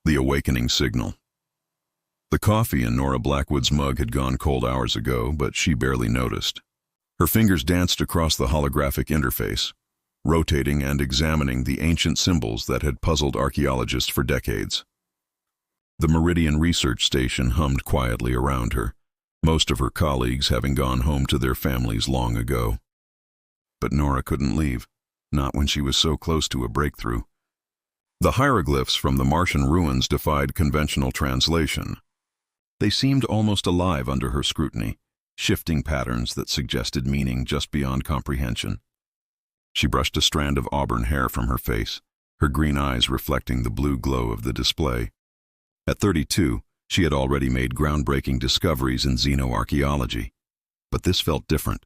The awakening signal. The coffee in Nora Blackwood's mug had gone cold hours ago, but she barely noticed. Her fingers danced across the holographic interface, rotating and examining the ancient symbols that had puzzled archaeologists for decades. The Meridian Research Station hummed quietly around her, most of her colleagues having gone home to their families long ago. But Nora couldn't leave, not when she was so close to a breakthrough. The hieroglyphs from the Martian ruins defied conventional translation. They seemed almost alive under her scrutiny, shifting patterns that suggested meaning just beyond comprehension. She brushed a strand of auburn hair from her face, her green eyes reflecting the blue glow of the display. At 32, she had already made groundbreaking discoveries in xenoarchaeology. But this felt different.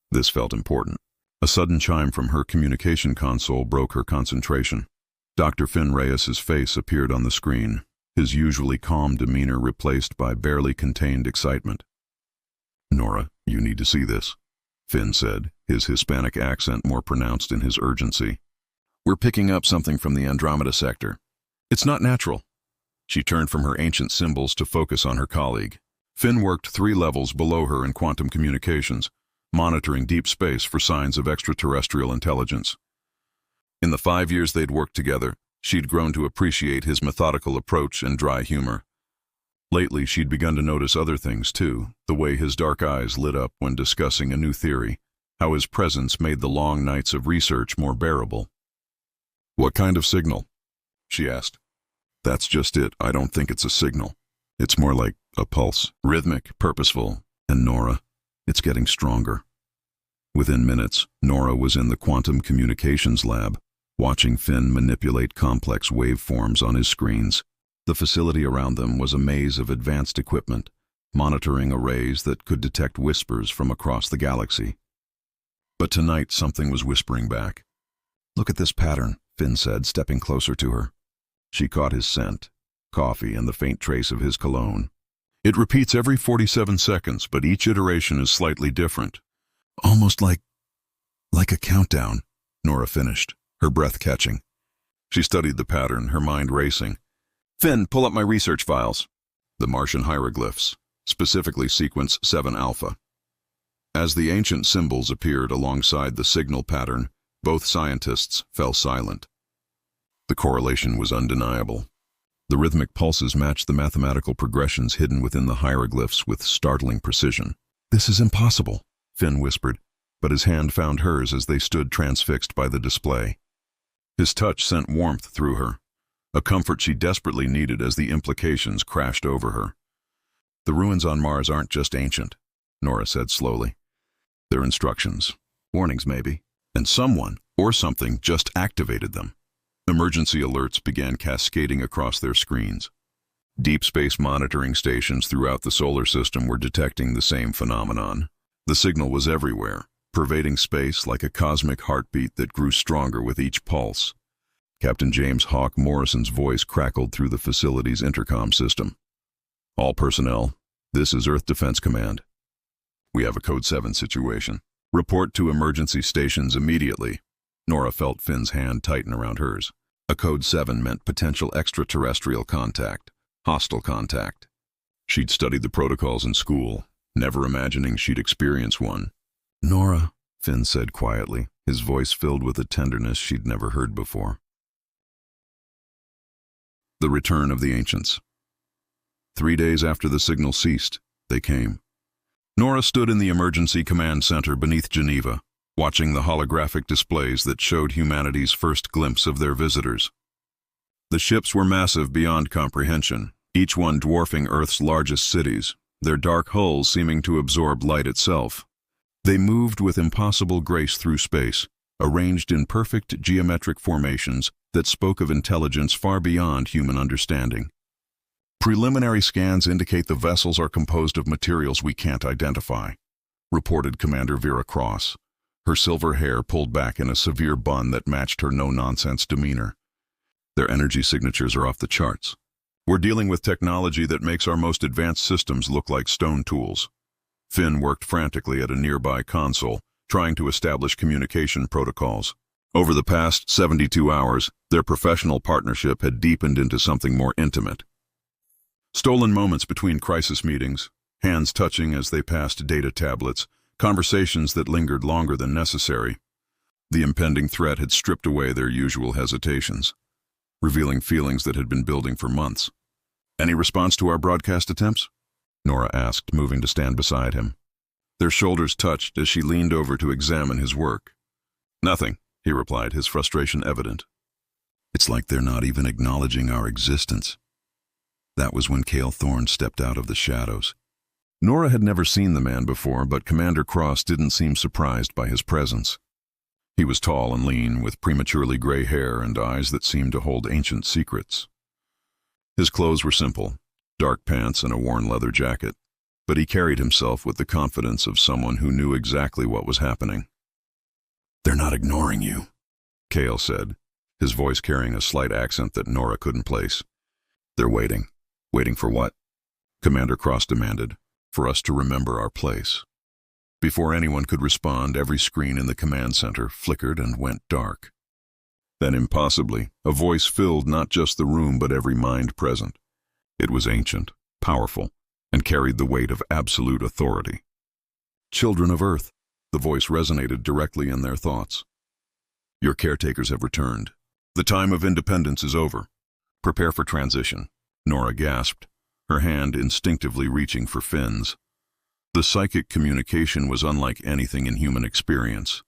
This felt important. A sudden chime from her communication console broke her concentration. Dr. Finn Reyes's face appeared on the screen, his usually calm demeanor replaced by barely contained excitement. "Nora, you need to see this," Finn said, his Hispanic accent more pronounced in his urgency. "We're picking up something from the Andromeda sector. It's not natural." She turned from her ancient symbols to focus on her colleague. Finn worked 3 levels below her in quantum communications, monitoring deep space for signs of extraterrestrial intelligence. In the 5 years they'd worked together, she'd grown to appreciate his methodical approach and dry humor. Lately, she'd begun to notice other things too, the way his dark eyes lit up when discussing a new theory, how his presence made the long nights of research more bearable. "What kind of signal?" she asked. "That's just it. I don't think it's a signal. It's more like a pulse, rhythmic, purposeful, and Nora, it's getting stronger." Within minutes, Nora was in the quantum communications lab, watching Finn manipulate complex waveforms on his screens. The facility around them was a maze of advanced equipment, monitoring arrays that could detect whispers from across the galaxy. But tonight something was whispering back. "Look at this pattern," Finn said, stepping closer to her. She caught his scent, coffee and the faint trace of his cologne. "It repeats every 47 seconds, but each iteration is slightly different. Almost like a countdown," Nora finished, her breath catching. She studied the pattern, her mind racing. "Finn, pull up my research files." The Martian hieroglyphs, specifically sequence 7 alpha. As the ancient symbols appeared alongside the signal pattern, both scientists fell silent. The correlation was undeniable. The rhythmic pulses matched the mathematical progressions hidden within the hieroglyphs with startling precision. "This is impossible," Finn whispered, but his hand found hers as they stood transfixed by the display. His touch sent warmth through her, a comfort she desperately needed as the implications crashed over her. "The ruins on Mars aren't just ancient," Nora said slowly. "They're instructions, warnings maybe, and someone or something just activated them." Emergency alerts began cascading across their screens. Deep space monitoring stations throughout the solar system were detecting the same phenomenon. The signal was everywhere, pervading space like a cosmic heartbeat that grew stronger with each pulse. Captain James Hawk Morrison's voice crackled through the facility's intercom system. "All personnel, this is Earth Defense Command. We have a Code 7 situation. Report to emergency stations immediately." Nora felt Finn's hand tighten around hers. A Code 7 meant potential extraterrestrial contact, hostile contact. She'd studied the protocols in school, never imagining she'd experience one. "Nora," Finn said quietly, his voice filled with a tenderness she'd never heard before. The return of the ancients. 3 days after the signal ceased, they came. Nora stood in the emergency command center beneath Geneva, watching the holographic displays that showed humanity's first glimpse of their visitors. The ships were massive beyond comprehension, each one dwarfing Earth's largest cities, their dark hulls seeming to absorb light itself. They moved with impossible grace through space, arranged in perfect geometric formations that spoke of intelligence far beyond human understanding. "Preliminary scans indicate the vessels are composed of materials we can't identify," reported Commander Vera Cross, her silver hair pulled back in a severe bun that matched her no-nonsense demeanor. "Their energy signatures are off the charts. We're dealing with technology that makes our most advanced systems look like stone tools." Finn worked frantically at a nearby console, trying to establish communication protocols. Over the past 72 hours, their professional partnership had deepened into something more intimate. Stolen moments between crisis meetings, hands touching as they passed data tablets, conversations that lingered longer than necessary. The impending threat had stripped away their usual hesitations, revealing feelings that had been building for months. "Any response to our broadcast attempts?" Nora asked, moving to stand beside him. Their shoulders touched as she leaned over to examine his work. "Nothing," he replied, his frustration evident. "It's like they're not even acknowledging our existence." That was when Cale Thorne stepped out of the shadows. Nora had never seen the man before, but Commander Cross didn't seem surprised by his presence. He was tall and lean, with prematurely gray hair and eyes that seemed to hold ancient secrets. His clothes were simple, dark pants and a worn leather jacket, but he carried himself with the confidence of someone who knew exactly what was happening. "They're not ignoring you," Cale said, his voice carrying a slight accent that Nora couldn't place. "They're waiting." "Waiting for what?" Commander Cross demanded. "For us to remember our place." Before anyone could respond, every screen in the command center flickered and went dark. Then impossibly, a voice filled not just the room but every mind present. It was ancient, powerful, and carried the weight of absolute authority. "Children of Earth," the voice resonated directly in their thoughts. "Your caretakers have returned. The time of independence is over. Prepare for transition." Nora gasped, her hand instinctively reaching for Finn's. The psychic communication was unlike anything in human experience.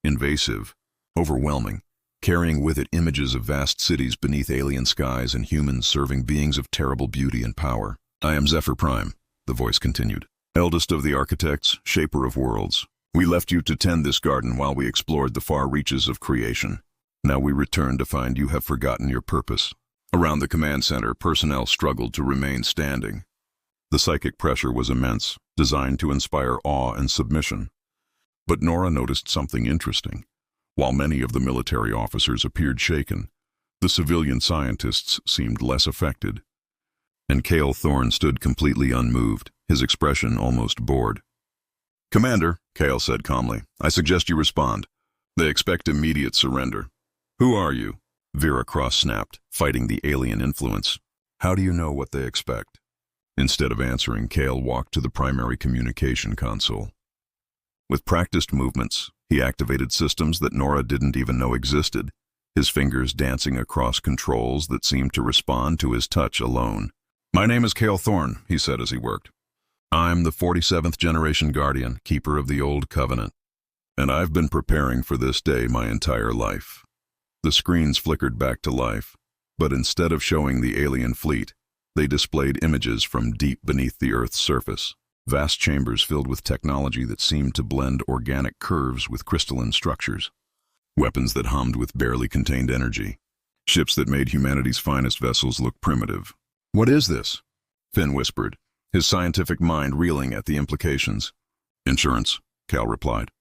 Invasive, overwhelming, carrying with it images of vast cities beneath alien skies and humans serving beings of terrible beauty and power. "I am Zephyr Prime," the voice continued, "eldest of the architects, shaper of worlds. We left you to tend this garden while we explored the far reaches of creation. Now we return to find you have forgotten your purpose." Around the command center, personnel struggled to remain standing. The psychic pressure was immense, designed to inspire awe and submission. But Nora noticed something interesting. While many of the military officers appeared shaken, the civilian scientists seemed less affected. And Cale Thorne stood completely unmoved, his expression almost bored. "Commander," Cale said calmly, "I suggest you respond. They expect immediate surrender." "Who are you?" Vera Cross snapped, fighting the alien influence. "How do you know what they expect?" Instead of answering, Cale walked to the primary communication console. With practiced movements, he activated systems that Nora didn't even know existed, his fingers dancing across controls that seemed to respond to his touch alone. "My name is Cale Thorne," he said as he worked. "I'm the 47th generation Guardian, keeper of the Old Covenant. And I've been preparing for this day my entire life." The screens flickered back to life, but instead of showing the alien fleet, they displayed images from deep beneath the Earth's surface, vast chambers filled with technology that seemed to blend organic curves with crystalline structures, weapons that hummed with barely contained energy, ships that made humanity's finest vessels look primitive. "What is this?" Finn whispered, his scientific mind reeling at the implications. "Insurance," Cal replied.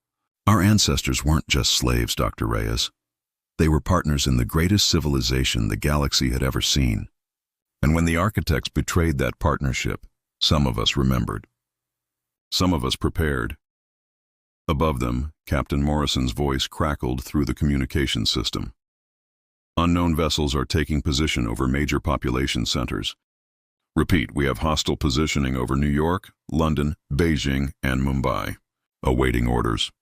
"Our ancestors weren't just slaves, Dr. Reyes. They were partners in the greatest civilization the galaxy had ever seen. And when the architects betrayed that partnership, some of us remembered. Some of us prepared." Above them, Captain Morrison's voice crackled through the communication system. "Unknown vessels are taking position over major population centers. Repeat, we have hostile positioning over New York, London, Beijing, and Mumbai. Awaiting orders."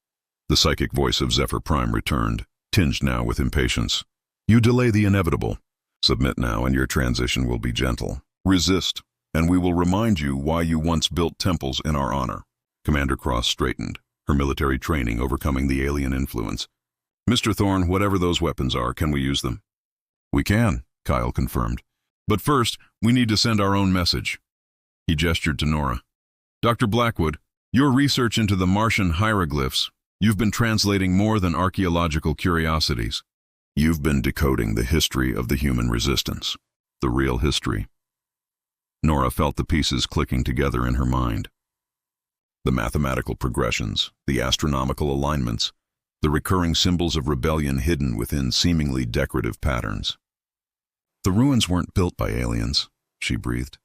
The psychic voice of Zephyr Prime returned, tinged now with impatience. "You delay the inevitable. Submit now and your transition will be gentle. Resist, and we will remind you why you once built temples in our honor." Commander Cross straightened, her military training overcoming the alien influence. "Mr. Thorne, whatever those weapons are, can we use them?" "We can," Kyle confirmed. "But first, we need to send our own message." He gestured to Nora. "Dr. Blackwood, your research into the Martian hieroglyphs, you've been translating more than archaeological curiosities. You've been decoding the history of the human resistance. The real history." Nora felt the pieces clicking together in her mind. The mathematical progressions, the astronomical alignments, the recurring symbols of rebellion hidden within seemingly decorative patterns. "The ruins weren't built by aliens," she breathed.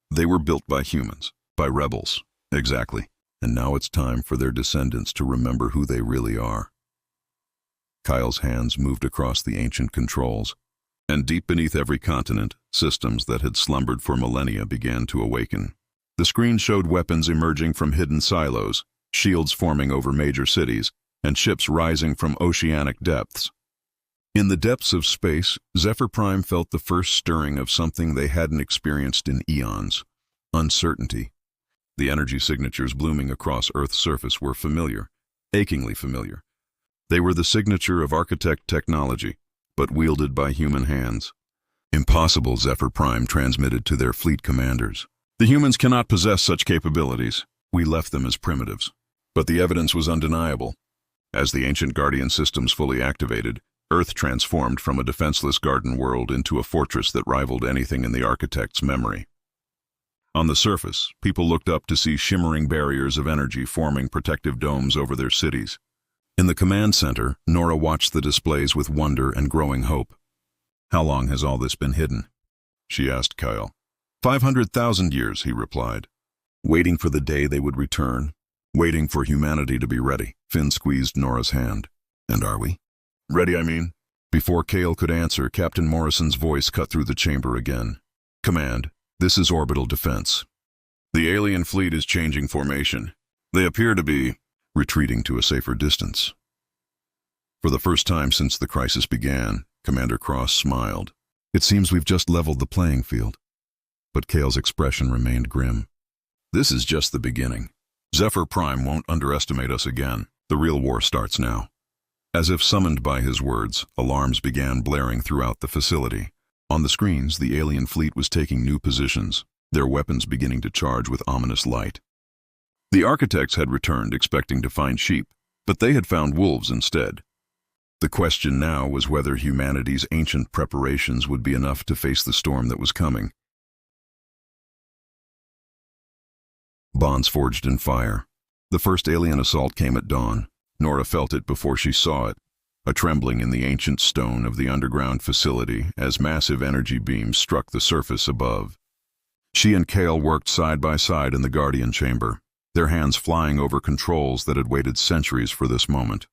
"They were built by humans, by rebels." "Exactly. And now it's time for their descendants to remember who they really are." Kyle's hands moved across the ancient controls, and deep beneath every continent, systems that had slumbered for millennia began to awaken. The screen showed weapons emerging from hidden silos, shields forming over major cities, and ships rising from oceanic depths. In the depths of space, Zephyr Prime felt the first stirring of something they hadn't experienced in eons: uncertainty. The energy signatures blooming across Earth's surface were familiar, achingly familiar. They were the signature of architect technology, but wielded by human hands. Impossible, Zephyr Prime transmitted to their fleet commanders. The humans cannot possess such capabilities. We left them as primitives. But the evidence was undeniable. As the ancient Guardian systems fully activated, Earth transformed from a defenseless garden world into a fortress that rivaled anything in the architect's memory. On the surface, people looked up to see shimmering barriers of energy forming protective domes over their cities. In the command center, Nora watched the displays with wonder and growing hope. "How long has all this been hidden?" she asked Kyle. 500,000 years, he replied. Waiting for the day they would return, waiting for humanity to be ready. Finn squeezed Nora's hand. "And are we?" "Ready, I mean." Before Kale could answer, Captain Morrison's voice cut through the chamber again. "Command, this is orbital defense. The alien fleet is changing formation. They appear to be retreating to a safer distance." For the first time since the crisis began, Commander Cross smiled. "It seems we've just leveled the playing field." But Kale's expression remained grim. "This is just the beginning. Zephyr Prime won't underestimate us again. The real war starts now." As if summoned by his words, alarms began blaring throughout the facility. On the screens, the alien fleet was taking new positions, their weapons beginning to charge with ominous light. The architects had returned expecting to find sheep, but they had found wolves instead. The question now was whether humanity's ancient preparations would be enough to face the storm that was coming. Bonds forged in fire. The first alien assault came at dawn. Nora felt it before she saw it, a trembling in the ancient stone of the underground facility as massive energy beams struck the surface above. She and Kale worked side by side in the Guardian chamber, their hands flying over controls that had waited centuries for this moment.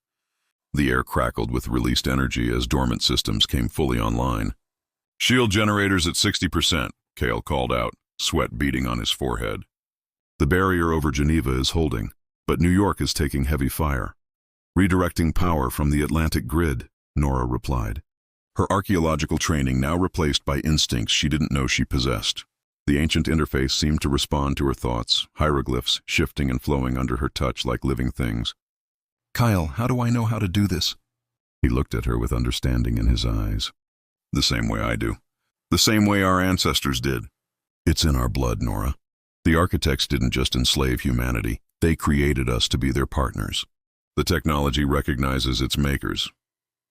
The air crackled with released energy as dormant systems came fully online. "Shield generators at 60%, Kale called out, sweat beading on his forehead. "The barrier over Geneva is holding, but New York is taking heavy fire. Redirecting power from the Atlantic grid," Nora replied. Her archaeological training now replaced by instincts she didn't know she possessed. The ancient interface seemed to respond to her thoughts, hieroglyphs shifting and flowing under her touch like living things. "Kyle, how do I know how to do this?" He looked at her with understanding in his eyes. "The same way I do. The same way our ancestors did. It's in our blood, Nora. The architects didn't just enslave humanity, they created us to be their partners. The technology recognizes its makers."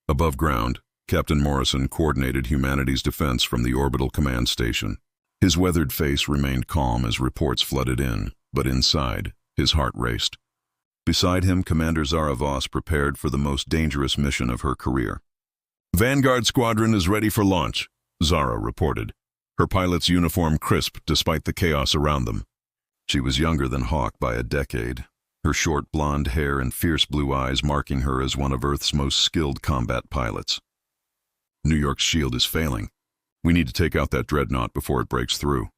Above ground, Captain Morrison coordinated humanity's defense from the orbital command station. His weathered face remained calm as reports flooded in, but inside, his heart raced. Beside him, Commander Zara Voss prepared for the most dangerous mission of her career. "Vanguard Squadron is ready for launch," Zara reported, her pilot's uniform crisp despite the chaos around them. She was younger than Hawk by a decade, her short blonde hair and fierce blue eyes marking her as one of Earth's most skilled combat pilots. "New York's shield is failing. We need to take out that dreadnought before it breaks through."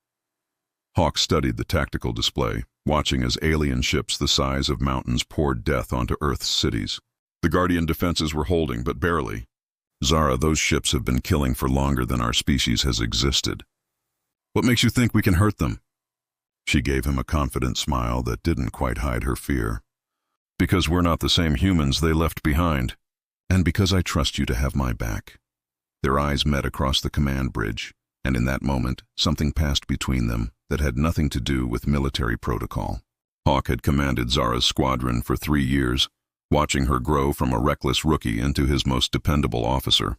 Hawk studied the tactical display, watching as alien ships the size of mountains poured death onto Earth's cities. The Guardian defenses were holding, but barely. "Zara, those ships have been killing for longer than our species has existed. What makes you think we can hurt them?" She gave him a confident smile that didn't quite hide her fear. "Because we're not the same humans they left behind. And because I trust you to have my back." Their eyes met across the command bridge, and in that moment, something passed between them that had nothing to do with military protocol. Hawk had commanded Zara's squadron for 3 years, watching her grow from a reckless rookie into his most dependable officer.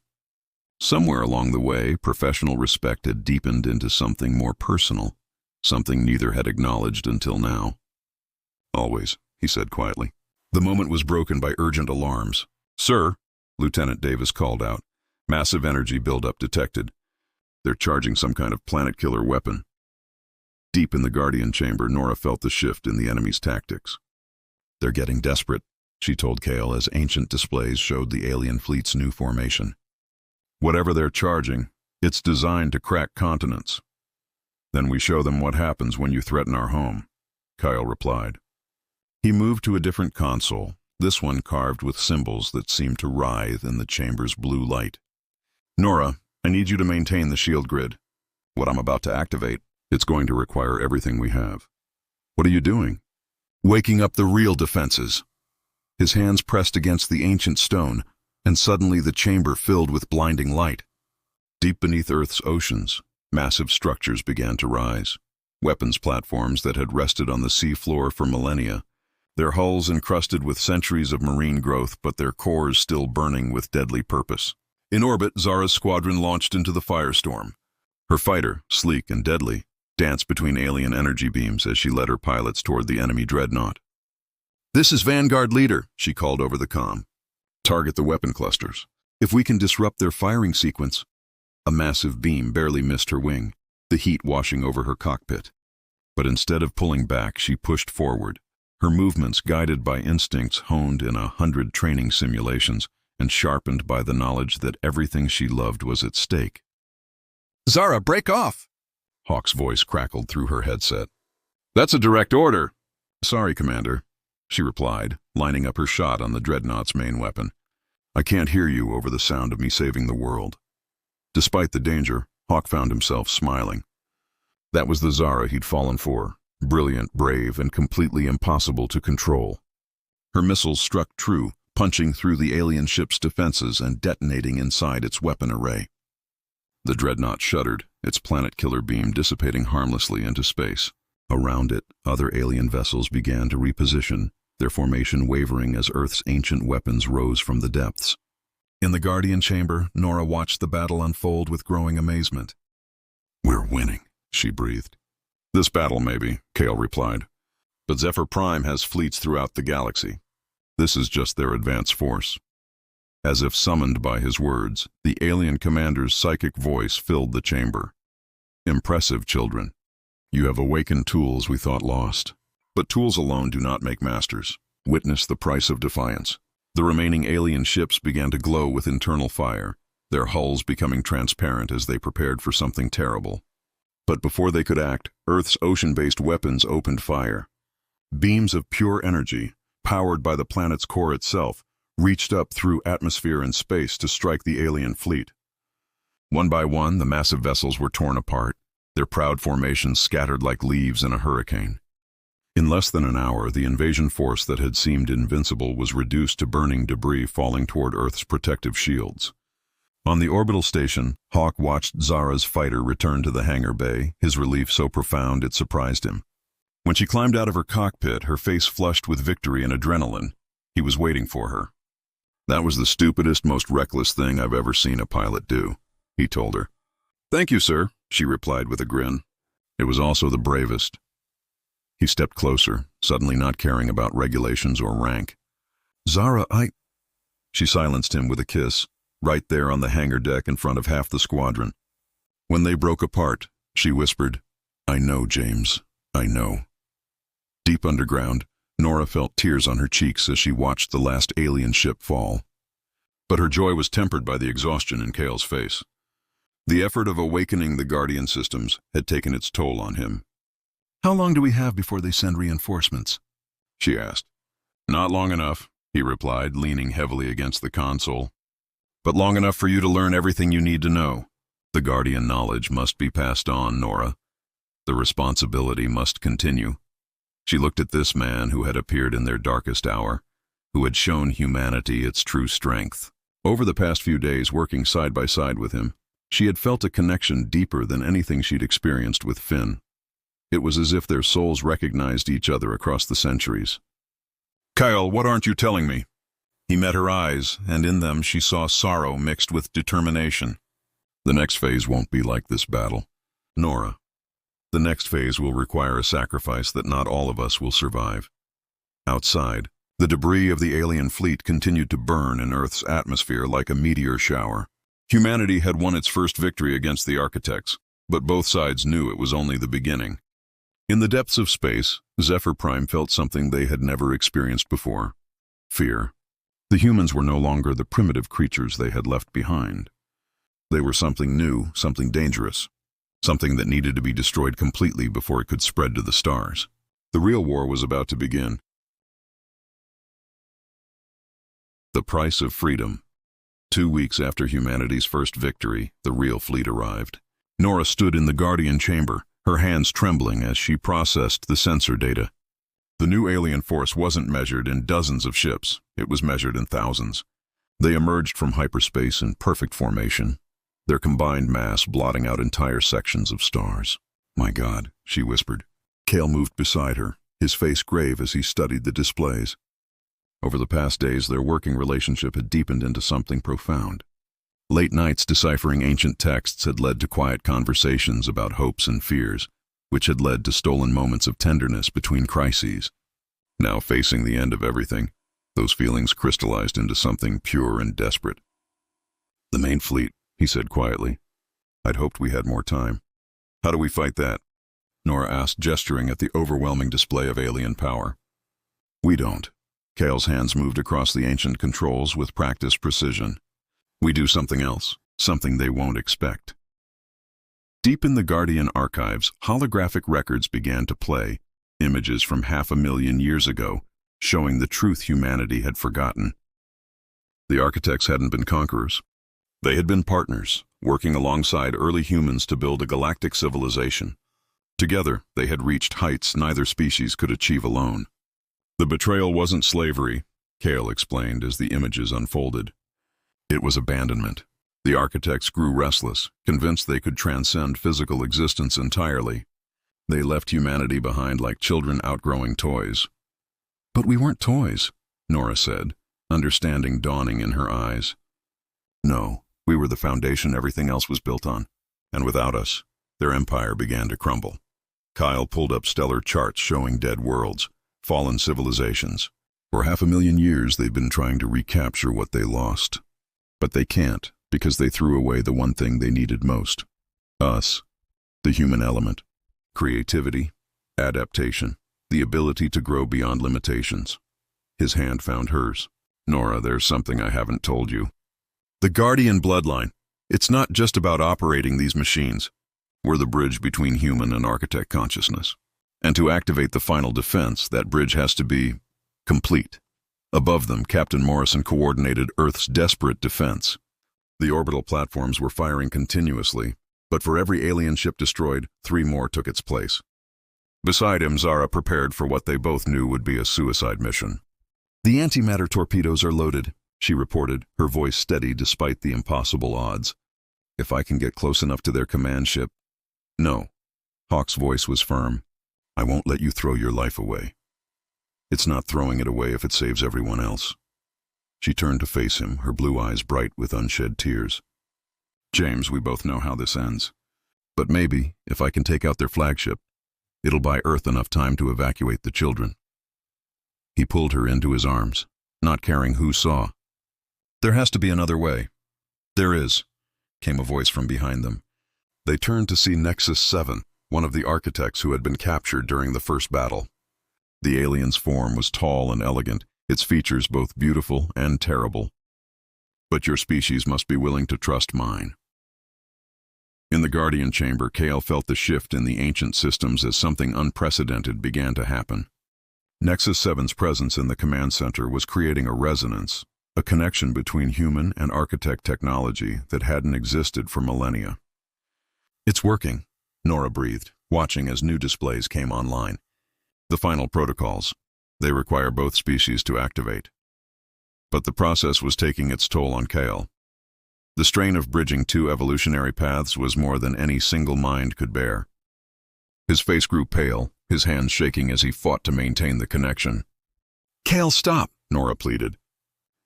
Somewhere along the way, professional respect had deepened into something more personal, something neither had acknowledged until now. "Always," he said quietly. The moment was broken by urgent alarms. "Sir," Lieutenant Davis called out, massive energy buildup detected. "They're charging some kind of planet-killer weapon." Deep in the Guardian chamber, Nora felt the shift in the enemy's tactics. "They're getting desperate. she told Kale as ancient displays showed the alien fleet's new formation. Whatever they're charging, it's designed to crack continents. Then we show them what happens when you threaten our home, Kyle replied. He moved to a different console, this one carved with symbols that seemed to writhe in the chamber's blue light. Nora, I need you to maintain the shield grid. What I'm about to activate, it's going to require everything we have. What are you doing? Waking up the real defenses. His hands pressed against the ancient stone, and suddenly the chamber filled with blinding light. Deep beneath Earth's oceans, massive structures began to rise. Weapons platforms that had rested on the sea floor for millennia, their hulls encrusted with centuries of marine growth but their cores still burning with deadly purpose. In orbit, Zara's squadron launched into the firestorm. Her fighter, sleek and deadly, danced between alien energy beams as she led her pilots toward the enemy dreadnought. This is Vanguard Leader, she called over the comm. Target the weapon clusters. If we can disrupt their firing sequence. A massive beam barely missed her wing, the heat washing over her cockpit. But instead of pulling back, she pushed forward, her movements guided by instincts honed in 100 training simulations and sharpened by the knowledge that everything she loved was at stake. Zara, break off! Hawk's voice crackled through her headset. That's a direct order. Sorry, Commander, she replied, lining up her shot on the dreadnought's main weapon. I can't hear you over the sound of me saving the world. Despite the danger, Hawk found himself smiling. That was the Zara he'd fallen for, brilliant, brave, and completely impossible to control. Her missiles struck true, punching through the alien ship's defenses and detonating inside its weapon array. The dreadnought shuddered, its planet-killer beam dissipating harmlessly into space. Around it, other alien vessels began to reposition, their formation wavering as Earth's ancient weapons rose from the depths. In the Guardian chamber, Nora watched the battle unfold with growing amazement. We're winning, she breathed. This battle, maybe, Kale replied. But Zephyr Prime has fleets throughout the galaxy. This is just their advance force. As if summoned by his words, the alien commander's psychic voice filled the chamber. Impressive, children. You have awakened tools we thought lost. But tools alone do not make masters. Witness the price of defiance. The remaining alien ships began to glow with internal fire, their hulls becoming transparent as they prepared for something terrible. But before they could act, Earth's ocean-based weapons opened fire. Beams of pure energy, powered by the planet's core itself, reached up through atmosphere and space to strike the alien fleet. One by one, the massive vessels were torn apart, their proud formations scattered like leaves in a hurricane. In less than an hour, the invasion force that had seemed invincible was reduced to burning debris falling toward Earth's protective shields. On the orbital station, Hawk watched Zara's fighter return to the hangar bay, his relief so profound it surprised him. When she climbed out of her cockpit, her face flushed with victory and adrenaline. He was waiting for her. That was the stupidest, most reckless thing I've ever seen a pilot do, he told her. Thank you, sir, she replied with a grin. It was also the bravest. He stepped closer, suddenly not caring about regulations or rank. Zara, She silenced him with a kiss, right there on the hangar deck in front of half the squadron. When they broke apart, she whispered, I know, James, I know. Deep underground, Nora felt tears on her cheeks as she watched the last alien ship fall. But her joy was tempered by the exhaustion in Kale's face. The effort of awakening the Guardian systems had taken its toll on him. How long do we have before they send reinforcements? She asked. Not long enough, he replied, leaning heavily against the console. But long enough for you to learn everything you need to know. The Guardian knowledge must be passed on, Nora. The responsibility must continue. She looked at this man who had appeared in their darkest hour, who had shown humanity its true strength. Over the past few days, working side by side with him, she had felt a connection deeper than anything she'd experienced with Finn. It was as if their souls recognized each other across the centuries. Kyle, what aren't you telling me? He met her eyes, and in them she saw sorrow mixed with determination. The next phase won't be like this battle. Nora, the next phase will require a sacrifice that not all of us will survive. Outside, the debris of the alien fleet continued to burn in Earth's atmosphere like a meteor shower. Humanity had won its first victory against the architects, but both sides knew it was only the beginning. In the depths of space, Zephyr Prime felt something they had never experienced before. Fear. The humans were no longer the primitive creatures they had left behind. They were something new, something dangerous, something that needed to be destroyed completely before it could spread to the stars. The real war was about to begin. The price of freedom. 2 weeks after humanity's first victory, the real fleet arrived. Nora stood in the Guardian chamber, her hands trembling as she processed the sensor data. The new alien force wasn't measured in dozens of ships, it was measured in thousands. They emerged from hyperspace in perfect formation, their combined mass blotting out entire sections of stars. "My God," she whispered. Cale moved beside her, his face grave as he studied the displays. Over the past days, their working relationship had deepened into something profound. Late nights deciphering ancient texts had led to quiet conversations about hopes and fears, which had led to stolen moments of tenderness between crises. Now facing the end of everything, those feelings crystallized into something pure and desperate. "The main fleet," he said quietly. "I'd hoped we had more time." "How do we fight that?" Nora asked, gesturing at the overwhelming display of alien power. "We don't." Cale's hands moved across the ancient controls with practiced precision. "We do something else, something they won't expect." Deep in the Guardian archives, holographic records began to play, images from 500,000 years ago, showing the truth humanity had forgotten. The architects hadn't been conquerors. They had been partners, working alongside early humans to build a galactic civilization. Together, they had reached heights neither species could achieve alone. The betrayal wasn't slavery, Cale explained as the images unfolded. It was abandonment. The architects grew restless, convinced they could transcend physical existence entirely. They left humanity behind like children outgrowing toys. "But we weren't toys," Nora said, understanding dawning in her eyes. "No, we were the foundation everything else was built on, and without us, their empire began to crumble." Kyle pulled up stellar charts showing dead worlds, fallen civilizations. For 500,000 years, they've been trying to recapture what they lost. But they can't, because they threw away the one thing they needed most. Us. The human element. Creativity. Adaptation. The ability to grow beyond limitations. His hand found hers. "Nora, there's something I haven't told you. The Guardian bloodline. It's not just about operating these machines. We're the bridge between human and architect consciousness. And to activate the final defense, that bridge has to be complete. Above them, Captain Morrison coordinated Earth's desperate defense. The orbital platforms were firing continuously, but for every alien ship destroyed, 3 more took its place. Beside him, Zara prepared for what they both knew would be a suicide mission. "The antimatter torpedoes are loaded," she reported, her voice steady despite the impossible odds. "If I can get close enough to their command ship—" "No." Hawk's voice was firm. "I won't let you throw your life away. It's not throwing it away if it saves everyone else." She turned to face him, her blue eyes bright with unshed tears. "James, we both know how this ends. But maybe, if I can take out their flagship, it'll buy Earth enough time to evacuate the children." He pulled her into his arms, not caring who saw. "There has to be another way." "There is," came a voice from behind them. They turned to see Nexus 7, one of the architects who had been captured during the first battle. The alien's form was tall and elegant, its features both beautiful and terrible. "But your species must be willing to trust mine." In the Guardian chamber, Cale felt the shift in the ancient systems as something unprecedented began to happen. Nexus 7's presence in the command center was creating a resonance, a connection between human and architect technology that hadn't existed for millennia. "It's working," Nora breathed, watching as new displays came online. "The final protocols. They require both species to activate." But the process was taking its toll on Cale. The strain of bridging 2 evolutionary paths was more than any single mind could bear. His face grew pale, his hands shaking as he fought to maintain the connection. "Cale, stop," Nora pleaded.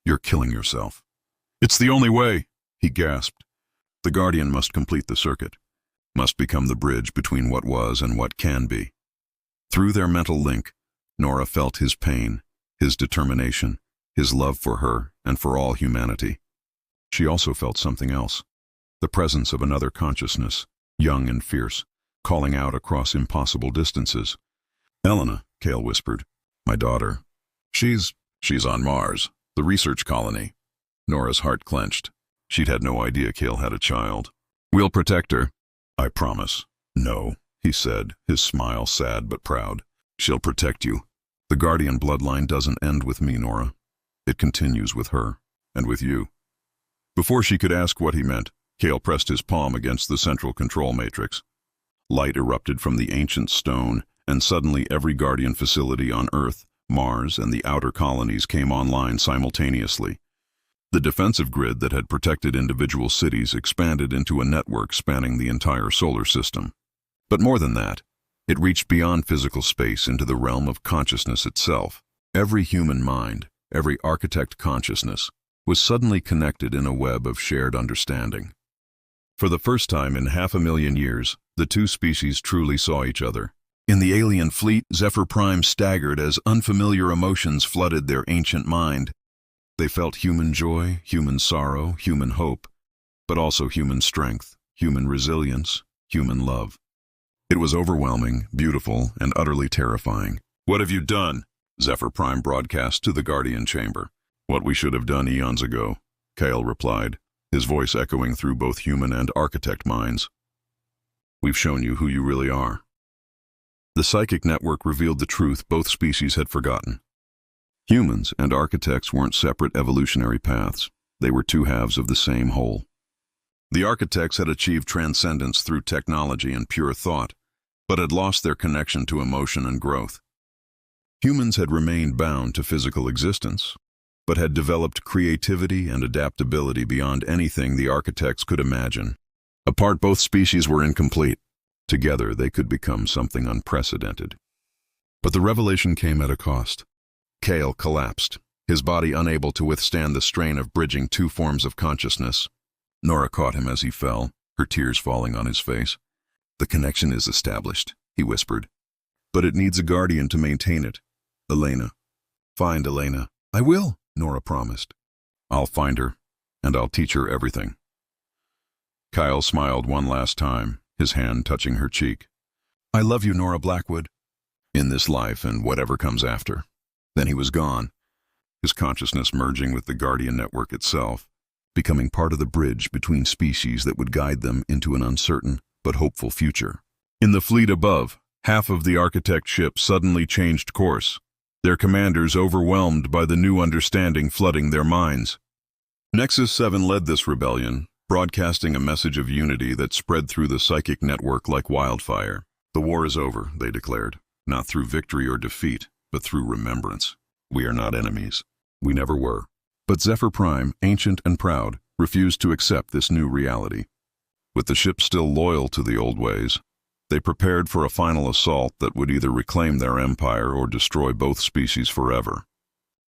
"You're killing yourself." "It's the only way," he gasped. The Guardian must complete the circuit, must become the bridge between what was and what can be. Through their mental link, Nora felt his pain, his determination, his love for her and for all humanity. She also felt something else, the presence of another consciousness, young and fierce, calling out across impossible distances. "Elena," Cale whispered. "My daughter. She's She's on Mars, the research colony. Nora's heart clenched. She'd had no idea Cale had a child. We'll protect her. I promise. No, he said, his smile sad but proud. She'll protect you. The Guardian bloodline doesn't end with me, Nora. It continues with her, and with you. Before she could ask what he meant, Cale pressed his palm against the central control matrix. Light erupted from the ancient stone, and suddenly every Guardian facility on Earth, Mars, and the outer colonies came online simultaneously. The defensive grid that had protected individual cities expanded into a network spanning the entire solar system. But more than that, it reached beyond physical space into the realm of consciousness itself. Every human mind, every architect consciousness, was suddenly connected in a web of shared understanding. For the first time in 500,000 years, the two species truly saw each other. In the alien fleet, Zephyr Prime staggered as unfamiliar emotions flooded their ancient mind. They felt human joy, human sorrow, human hope, but also human strength, human resilience, human love. It was overwhelming, beautiful, and utterly terrifying. "What have you done?" Zephyr Prime broadcast to the Guardian chamber. "What we should have done eons ago," Cale replied, his voice echoing through both human and architect minds. "We've shown you who you really are." The psychic network revealed the truth both species had forgotten. Humans and architects weren't separate evolutionary paths. They were two halves of the same whole. The architects had achieved transcendence through technology and pure thought, but had lost their connection to emotion and growth. Humans had remained bound to physical existence, but had developed creativity and adaptability beyond anything the architects could imagine. Apart, both species were incomplete. Together, they could become something unprecedented. But the revelation came at a cost. Cale collapsed, his body unable to withstand the strain of bridging two forms of consciousness. Nora caught him as he fell, her tears falling on his face. "The connection is established," he whispered. "But it needs a guardian to maintain it. Elena." "Find Elena." "I will," Nora promised. "I'll find her, and I'll teach her everything." Kyle smiled one last time, his hand touching her cheek. "I love you, Nora Blackwood." "In this life and whatever comes after." Then he was gone, his consciousness merging with the Guardian network itself, becoming part of the bridge between species that would guide them into an uncertain but hopeful future. In the fleet above, half of the architect ships suddenly changed course, their commanders overwhelmed by the new understanding flooding their minds. Nexus 7 led this rebellion, broadcasting a message of unity that spread through the psychic network like wildfire. "The war is over," they declared, "not through victory or defeat, but through remembrance. We are not enemies. We never were." But Zephyr Prime, ancient and proud, refused to accept this new reality. With the ship still loyal to the old ways, they prepared for a final assault that would either reclaim their empire or destroy both species forever.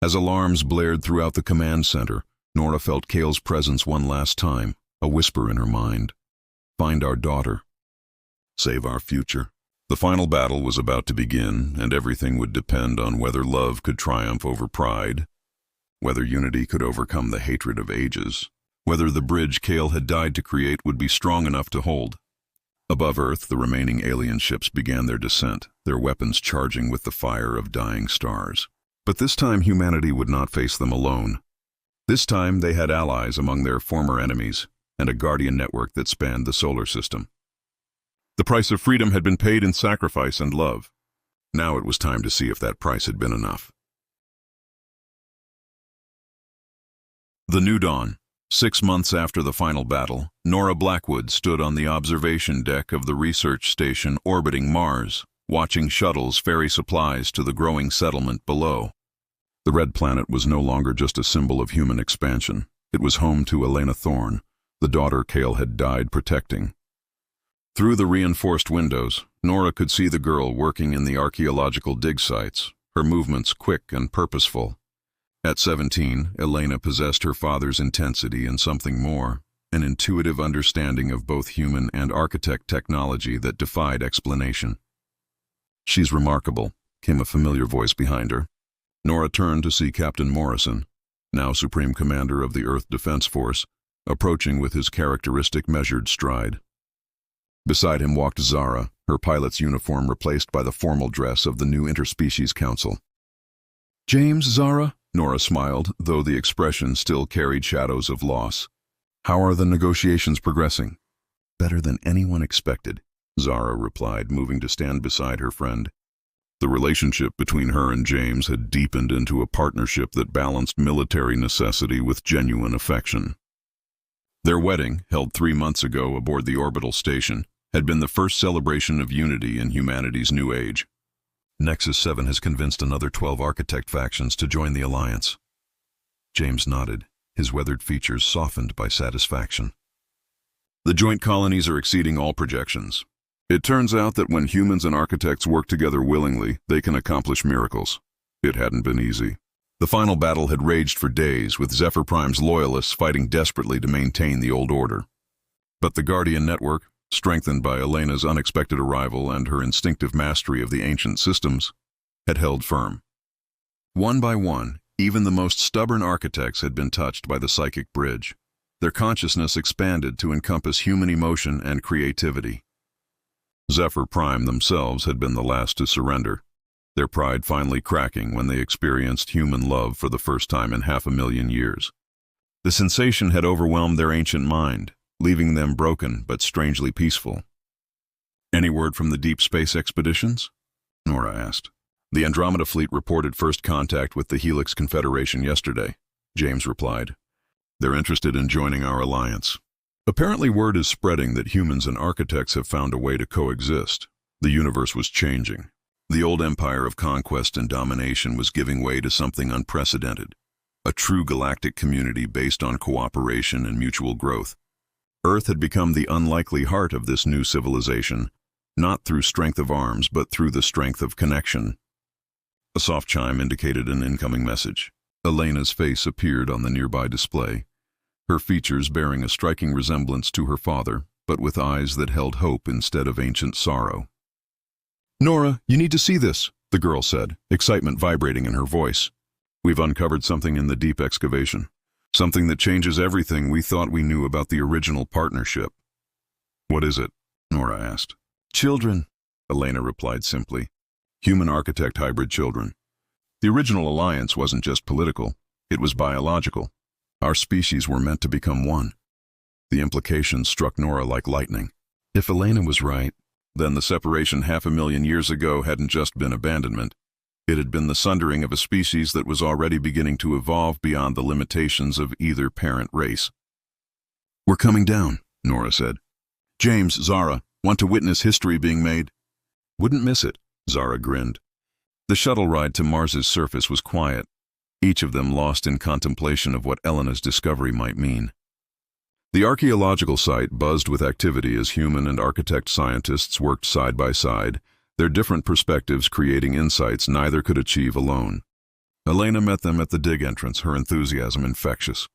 As alarms blared throughout the command center, Nora felt Cale's presence one last time, a whisper in her mind. "Find our daughter. Save our future." The final battle was about to begin, and everything would depend on whether love could triumph over pride, whether unity could overcome the hatred of ages, whether the bridge Cale had died to create would be strong enough to hold. Above Earth, the remaining alien ships began their descent, their weapons charging with the fire of dying stars. But this time humanity would not face them alone. This time they had allies among their former enemies, and a guardian network that spanned the solar system. The price of freedom had been paid in sacrifice and love. Now it was time to see if that price had been enough. The New Dawn. 6 months after the final battle, Nora Blackwood stood on the observation deck of the research station orbiting Mars, watching shuttles ferry supplies to the growing settlement below. The red planet was no longer just a symbol of human expansion. It was home to Elena Thorne, the daughter Cale had died protecting. Through the reinforced windows, Nora could see the girl working in the archaeological dig sites, her movements quick and purposeful. At 17, Elena possessed her father's intensity and something more, an intuitive understanding of both human and architect technology that defied explanation. "She's remarkable," came a familiar voice behind her. Nora turned to see Captain Morrison, now Supreme Commander of the Earth Defense Force, approaching with his characteristic measured stride. Beside him walked Zara, her pilot's uniform replaced by the formal dress of the new Interspecies Council. "James, Zara?" Nora smiled, though the expression still carried shadows of loss. "How are the negotiations progressing?" "Better than anyone expected," Zara replied, moving to stand beside her friend. The relationship between her and James had deepened into a partnership that balanced military necessity with genuine affection. Their wedding, held 3 months ago aboard the orbital station, had been the first celebration of unity in humanity's new age. Nexus 7 has convinced another 12 architect factions to join the alliance. James nodded, his weathered features softened by satisfaction. The joint colonies are exceeding all projections. It turns out that when humans and architects work together willingly, they can accomplish miracles. It hadn't been easy. The final battle had raged for days, with Zephyr Prime's loyalists fighting desperately to maintain the old order. But the Guardian network, strengthened by Elena's unexpected arrival and her instinctive mastery of the ancient systems, had held firm. One by one, even the most stubborn architects had been touched by the psychic bridge. Their consciousness expanded to encompass human emotion and creativity. Zephyr Prime themselves had been the last to surrender, their pride finally cracking when they experienced human love for the first time in 500,000 years. The sensation had overwhelmed their ancient mind, leaving them broken but strangely peaceful. "Any word from the deep space expeditions?" Nora asked. "The Andromeda fleet reported first contact with the Helix Confederation yesterday," James replied. "They're interested in joining our alliance. Apparently word is spreading that humans and architects have found a way to coexist. The universe was changing. The old empire of conquest and domination was giving way to something unprecedented, a true galactic community based on cooperation and mutual growth. Earth had become the unlikely heart of this new civilization, not through strength of arms, but through the strength of connection." A soft chime indicated an incoming message. Elena's face appeared on the nearby display, her features bearing a striking resemblance to her father, but with eyes that held hope instead of ancient sorrow. "Nora, you need to see this," the girl said, excitement vibrating in her voice. "We've uncovered something in the deep excavation. Something that changes everything we thought we knew about the original partnership." "What is it?" Nora asked. "Children," Elena replied simply. "Human-architect hybrid children. The original alliance wasn't just political, it was biological. Our species were meant to become one." The implications struck Nora like lightning. If Elena was right, then the separation 500,000 years ago hadn't just been abandonment. It had been the sundering of a species that was already beginning to evolve beyond the limitations of either parent race. "We're coming down," Nora said. "James, Zara, want to witness history being made?" "Wouldn't miss it," Zara grinned. The shuttle ride to Mars's surface was quiet, each of them lost in contemplation of what Elena's discovery might mean. The archaeological site buzzed with activity as human and architect scientists worked side by side, their different perspectives creating insights neither could achieve alone. Elena met them at the dig entrance, her enthusiasm infectious.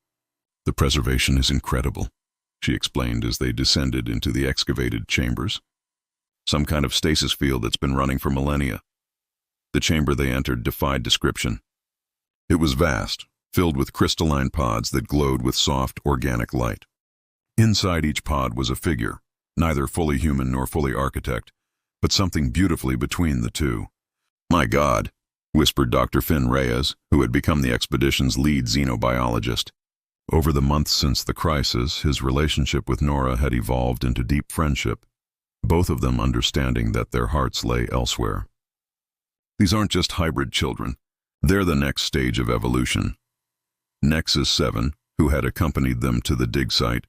"The preservation is incredible," she explained as they descended into the excavated chambers. "Some kind of stasis field that's been running for millennia." The chamber they entered defied description. It was vast, filled with crystalline pods that glowed with soft, organic light. Inside each pod was a figure, neither fully human nor fully architect, but something beautifully between the two. "My God," whispered Dr. Finn Reyes, who had become the expedition's lead xenobiologist. Over the months since the crisis, his relationship with Nora had evolved into deep friendship, both of them understanding that their hearts lay elsewhere. "These aren't just hybrid children. They're the next stage of evolution." Nexus 7, who had accompanied them to the dig site,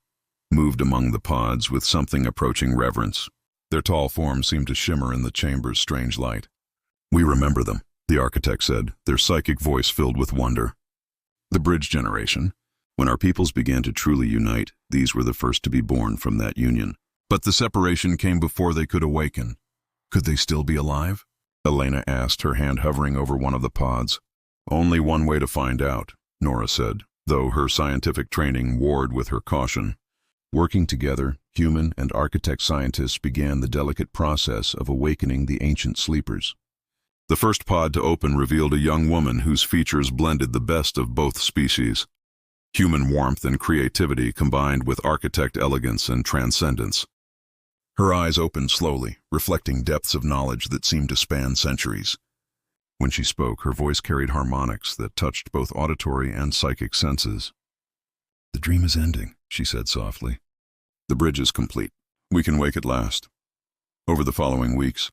moved among the pods with something approaching reverence. Their tall forms seemed to shimmer in the chamber's strange light. "We remember them," the architect said, their psychic voice filled with wonder. "The bridge generation. When our peoples began to truly unite, these were the first to be born from that union. But the separation came before they could awaken. Could they still be alive?" Elena asked, her hand hovering over one of the pods. "Only one way to find out," Nora said, though her scientific training warred with her caution. Working together, human and architect scientists began the delicate process of awakening the ancient sleepers. The first pod to open revealed a young woman whose features blended the best of both species. Human warmth and creativity combined with architect elegance and transcendence. Her eyes opened slowly, reflecting depths of knowledge that seemed to span centuries. When she spoke, her voice carried harmonics that touched both auditory and psychic senses. "The dream is ending," she said softly. "The bridge is complete. We can wake at last." Over the following weeks,